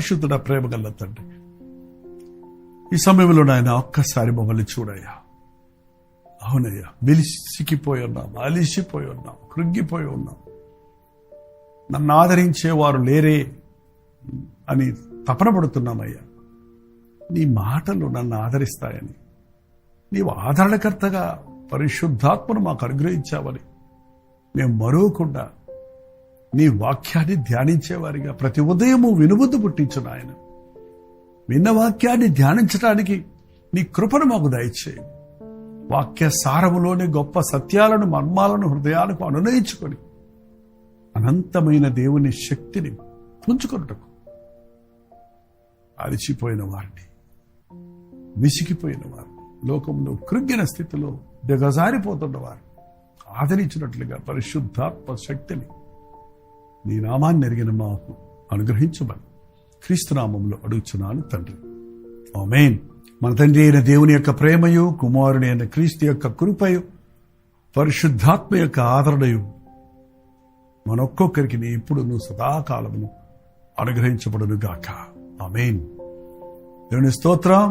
పరిశుద్ధుడ, ప్రేమ గల తండ్రి, ఈ సమయంలో నాయన ఒక్కసారి మమ్మల్ని చూడయ్యా. అవునయ్యా, విలిసిపోయి ఉన్నాం, అలిసిపోయి ఉన్నాం, కృంగిపోయి ఉన్నాం. నన్ను ఆదరించేవారు లేరే అని తపన పడుతున్నామయ్యా. నీ మాటలు నన్ను ఆదరిస్తాయని, నీవు ఆదరణకర్తగా పరిశుద్ధాత్మను మాకు అనుగ్రహించావని మేము మరవకుండా నీ వాక్యాన్ని ధ్యానించేవారిగా ప్రతి ఉదయము వినుబుద్ధి పుట్టించు నాయన. విన్న వాక్యాన్ని ధ్యానించడానికి నీ కృపను మాకు దయచేయి. వాక్య సారములోని గొప్ప సత్యాలను, మర్మాలను హృదయాలకు అనునయించుకొని అనంతమైన దేవుని శక్తిని పుంజుకొనుటకు అలిచిపోయిన వారిని, విసిగిపోయిన వారిని, లోకంలో కృంగిన స్థితిలో దిగజారిపోతున్న వారిని ఆదరించినట్లుగా పరిశుద్ధాత్మ శక్తిని నీ నామాన్ని ఎరిగిన మాకు అనుగ్రహించమని క్రీస్తు నామములో అడుగుచున్నాను తండ్రి, ఆమేన్. మన తండ్రి అయిన దేవుని యొక్క ప్రేమయు, కుమారుని అయిన క్రీస్తు యొక్క కృపయు, పరిశుద్ధాత్మ యొక్క ఆదరణయు మనొక్కొక్కరికి ఎప్పుడును సదాకాలమును అనుగ్రహించబడును గాక. ఆమేన్. దేవుని స్తోత్రం.